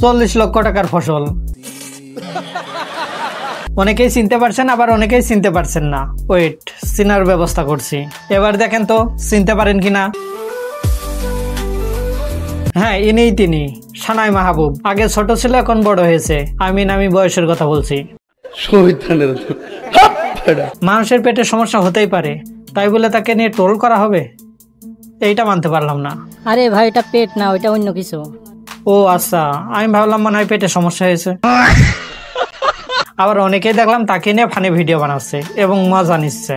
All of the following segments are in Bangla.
$40 লক্ষ টাকার ফসল। অনেকেই চিনতে পারছেন, আবার অনেকেই চিনতে পারছেন না। ওয়েট, চিনার ব্যবস্থা করছি। এবার দেখেন তো চিনতে পারেন কিনা। হ্যাঁ, ইনিই তিনি, সানাই মাহবুব। আগে ছোট ছিল, এখন বড় হয়েছে। আমি বয়সের কথা বলছি। মানুষের পেটে সমস্যা হতেই পারে, তাই বলে তাকে নিয়ে ট্রোল করা হবে, এইটা মানতে পারলাম না। আরে ভাই, এটা পেট না, ওইটা অন্য কিছু। ও আচ্ছা, আমি ভাবলাম মনে হয় পেটে সমস্যা হয়েছে। আবার অনেকেই দেখলাম তাকে নিয়ে ফানি ভিডিও বানাচ্ছে এবং মজা নিচ্ছে।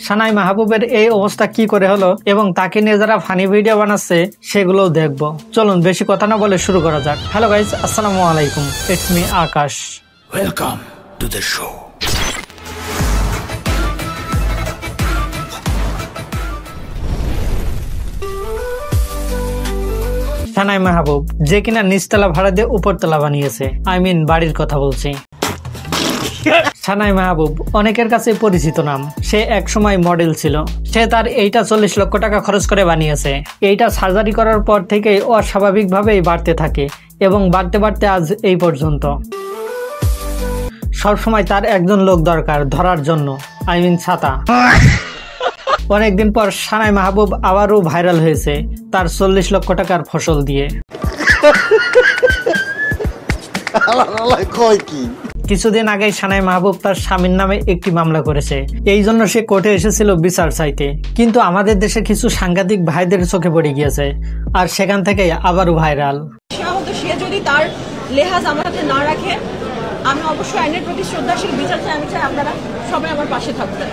সানাই মাহবুবের এই অবস্থা কি করে হলো এবং তাকে নিয়ে যারা ফানি ভিডিও বানাচ্ছে সেগুলোও দেখবো। চলুন বেশি কথা না বলে শুরু করা যাক। হ্যালো গাইস, আসসালামু আলাইকুম, it's me Akash. Welcome to the show. সানাই মাহবুব, যে কিনা নিচতলা ভাড়া দিয়ে উপরতলা বানিয়েছে, বাড়ির কথা বলছি। সানাই মাহবুব অনেকের কাছে পরিচিত নাম। সে এক সময় মডেল ছিল। সে তার এইটা 40 লক্ষ টাকা খরচ করে বানিয়েছে। এইটা সার্জারি করার পর থেকেই অস্বাভাবিকভাবেই বাড়তে থাকে এবং বাড়তে বাড়তে আজ এই পর্যন্ত। সবসময় তার একজন লোক দরকার ধরার জন্য, ছাতা। অনেকদিন পর সানাই মাহবুব আবারও ভাইরাল হয়েছে তার 40 লক্ষ টাকার ফসল দিয়ে। কিছুদিন আগে সানাই মাহবুব তার স্বামীর নামে একটি মামলা করেছে। এই জন্য সে কোর্টে এসেছিল বিচার চাইতে। কিন্তু আমাদের দেশে কিছু সাংঘাতিক ভাইদের চোখে পড়ে গিয়েছে, আর সেখান থেকে আবারও ভাইরাল। সে যদি তার লেহাজ আমার হাতে না রাখে, আমি অবশ্যই আইনের প্রতি শ্রদ্ধাশীল বিচার চাই। আমি চাই আপনারা সবাই আমার পাশে থাকবেন।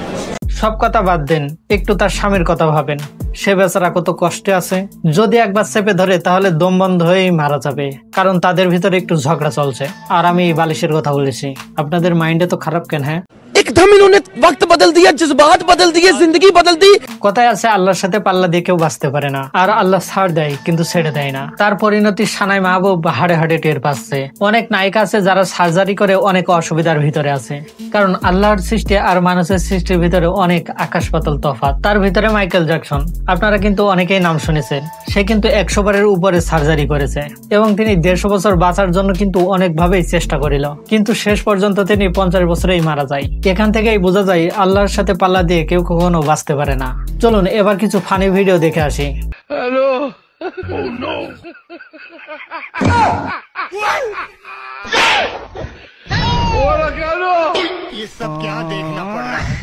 সব কথা বাদ দেন, একটু তার স্বামীর কথা ভাবেন। সে বেচারা কত কষ্টে আছে। যদি একবার চেপে ধরে তাহলে দম বন্ধ হয়েই মারা যাবে, কারণ তাদের ভিতরে একটু ঝগড়া চলছে। আর আমি এই বালিশের কথা বলেছি। আপনাদের মাইন্ডে তো খারাপ কেন? হ্যাঁ, एकदम इन्होंने वक्त बदल दिया, जज्बात बदल दिए, जिंदगी बदल दी। কথায় আছে আল্লাহর সাথে পাল্লা দিয়ে কেউ বাঁচতে পারে না, আর আল্লাহ ছাড় দেয় কিন্তু ছেড়ে দেয় না। তার পরিণতি সানাই মাহবুব হাড়ে হাড়ে টের পাচ্ছে। অনেক নায়িকা আছে যারা সার্জারি করে অনেক অসুবিধার ভিতরে আছে, কারণ আল্লাহর সৃষ্টি আর মানুষের সৃষ্টির ভিতরে অনেক আকাশ পাতাল তফাৎ। তার ভিতরে মাইকেল জ্যাকসন, আপনারা কিন্তু অনেকেই নাম শুনেছেন। সে কিন্তু 100 বারের উপরে সার্জারি করেছে এবং তিনি 150 বছর বাঁচার জন্য কিন্তু অনেকভাবেই চেষ্টা করিল, কিন্তু শেষ পর্যন্ত তিনি 50 বছরেই মারা যায়। এখান থেকেই বোঝা যায় আল্লাহর সাথে পাল্লা দিয়ে কেউ কখনো বাঁচতে পারে না। চলুন এবার কিছু ফানি ভিডিও দেখে আসি। हेलो ये सब क्या देखना पड़ रहा है।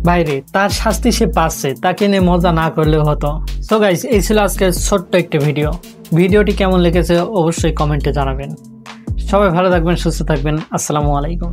বাইরে তার শাস্তি সে পাচ্ছে, তাকে নিয়ে মজা না করলেও হতো। সো গাইস, এই ছিল আজকের ছোট্ট একটা ভিডিও। ভিডিওটি কেমন লেগেছে অবশ্যই কমেন্টে জানাবেন। সবাই ভালো থাকবেন, সুস্থ থাকবেন। আসসালামু আলাইকুম।